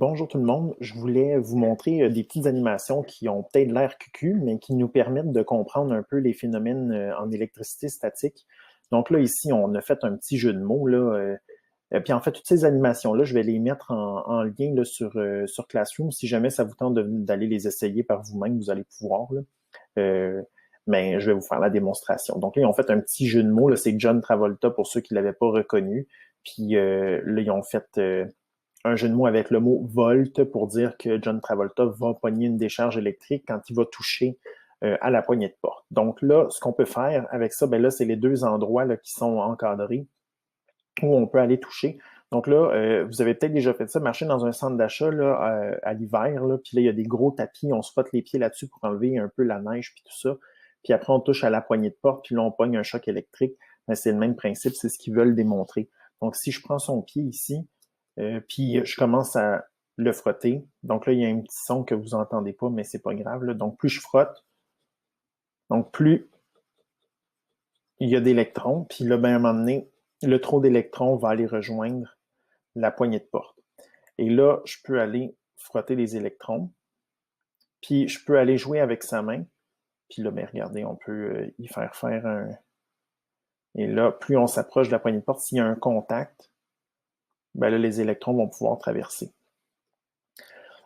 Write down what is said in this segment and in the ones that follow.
Bonjour tout le monde. Je voulais vous montrer des petites animations qui ont peut-être l'air cucu, mais qui nous permettent de comprendre un peu les phénomènes en électricité statique. Donc là, ici, on a fait un petit jeu de mots, là. Puis en fait, toutes ces animations-là, je vais les mettre en lien là, sur Classroom. Si jamais ça vous tente d'aller les essayer par vous-même, vous allez pouvoir, là. Mais je vais vous faire la démonstration. Donc là, ils ont fait un petit jeu de mots. Là, c'est John Travolta pour ceux qui ne l'avaient pas reconnu. Puis là, ils ont fait un jeu de mots avec le mot volt pour dire que John Travolta va pogner une décharge électrique quand il va toucher à la poignée de porte. Donc là, ce qu'on peut faire avec ça, ben là, c'est les deux endroits là, qui sont encadrés où on peut aller toucher. Donc là, vous avez peut-être déjà fait ça, marcher dans un centre d'achat là, à l'hiver, là, puis là, il y a des gros tapis, on se frotte les pieds là-dessus pour enlever un peu la neige puis tout ça. Puis après, on touche à la poignée de porte, puis là, on pogne un choc électrique. Ben, c'est le même principe, c'est ce qu'ils veulent démontrer. Donc, si je prends son pied ici, puis je commence à le frotter. Donc là, il y a un petit son que vous n'entendez pas, mais c'est pas grave, là. Donc, plus je frotte, donc plus il y a d'électrons. Puis là, ben, à un moment donné, le trop d'électrons va aller rejoindre la poignée de porte. Et là, je peux aller frotter les électrons. Puis je peux aller jouer avec sa main. Puis là, ben, regardez, on peut y faire un... Et là, plus on s'approche de la poignée de porte, s'il y a un contact, ben là, les électrons vont pouvoir traverser.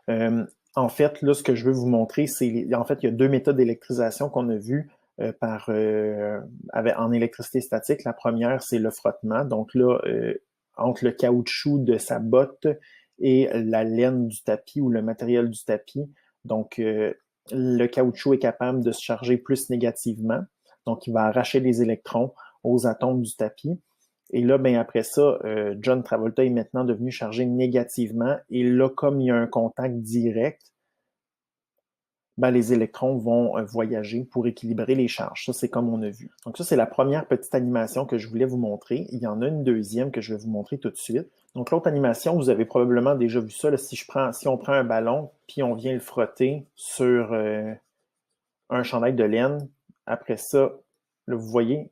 En fait, là, ce que je veux vous montrer, c'est... En fait, il y a deux méthodes d'électrisation qu'on a vues en électricité statique. La première, c'est le frottement. Donc là, entre le caoutchouc de sa botte et la laine du tapis ou le matériel du tapis. Donc, le caoutchouc est capable de se charger plus négativement. Donc, il va arracher les électrons aux atomes du tapis. Et là, ben après ça, John Travolta est maintenant devenu chargé négativement. Et là, comme il y a un contact direct, ben, les électrons vont voyager pour équilibrer les charges. Ça, c'est comme on a vu. Donc ça, c'est la première petite animation que je voulais vous montrer. Il y en a une deuxième que je vais vous montrer tout de suite. Donc l'autre animation, vous avez probablement déjà vu ça. Là, si on prend un ballon, puis on vient le frotter sur un chandail de laine, après ça, là, vous voyez,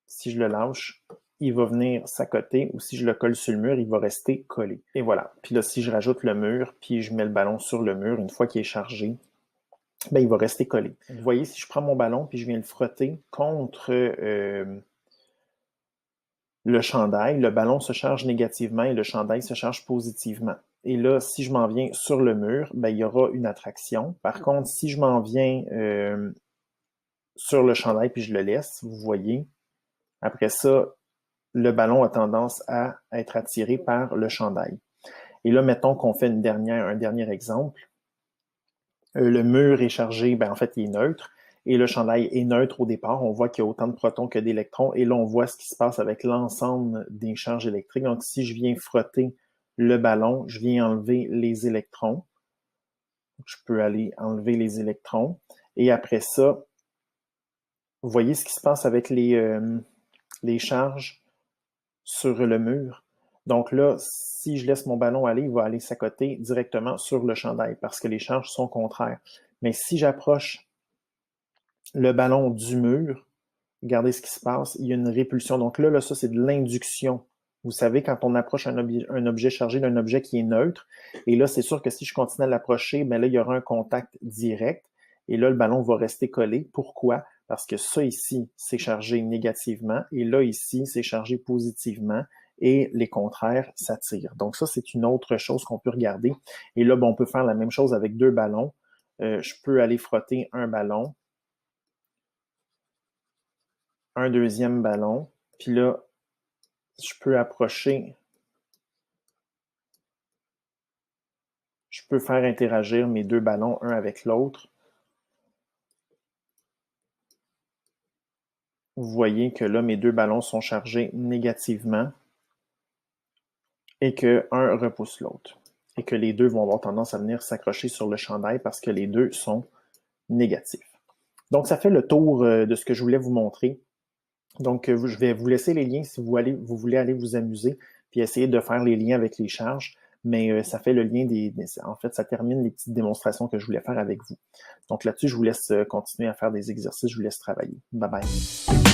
si je le lâche, il va venir s'accoter, ou si je le colle sur le mur, il va rester collé. Et voilà. Puis là, si je rajoute le mur, puis je mets le ballon sur le mur, une fois qu'il est chargé, ben, il va rester collé. Vous voyez, si je prends mon ballon, puis je viens le frotter contre le chandail, le ballon se charge négativement et le chandail se charge positivement. Et là, si je m'en viens sur le mur, ben, il y aura une attraction. Par contre, si je m'en viens sur le chandail, puis je le laisse, vous voyez, après ça, le ballon a tendance à être attiré par le chandail. Et là, mettons qu'on fait un dernier exemple. Le mur est chargé, ben en fait, il est neutre. Et le chandail est neutre au départ. On voit qu'il y a autant de protons que d'électrons. Et là, on voit ce qui se passe avec l'ensemble des charges électriques. Donc, si je viens frotter le ballon, je viens enlever les électrons. Je peux aller enlever les électrons. Et après ça, vous voyez ce qui se passe avec les charges sur le mur. Donc là, si je laisse mon ballon aller, il va aller s'accoter directement sur le chandail parce que les charges sont contraires. Mais si j'approche le ballon du mur, regardez ce qui se passe, il y a une répulsion. Donc là ça, c'est de l'induction. Vous savez, quand on approche un objet chargé d'un objet qui est neutre, et là, c'est sûr que si je continue à l'approcher, ben là, il y aura un contact direct, et là, le ballon va rester collé. Pourquoi? Parce que ça ici, c'est chargé négativement, et là, ici, c'est chargé positivement, et les contraires s'attirent. Donc ça, c'est une autre chose qu'on peut regarder. Et là, on peut faire la même chose avec deux ballons. Je peux aller frotter un ballon, un deuxième ballon, puis là, je peux approcher, je peux faire interagir mes deux ballons un avec l'autre. Vous voyez que là, mes deux ballons sont chargés négativement et qu'un repousse l'autre. Et que les deux vont avoir tendance à venir s'accrocher sur le chandail parce que les deux sont négatifs. Donc, ça fait le tour de ce que je voulais vous montrer. Donc, je vais vous laisser les liens si vous voulez aller vous amuser puis essayer de faire les liens avec les charges. Mais ça fait le lien en fait, ça termine les petites démonstrations que je voulais faire avec vous. Donc là-dessus, je vous laisse continuer à faire des exercices, je vous laisse travailler. Bye bye.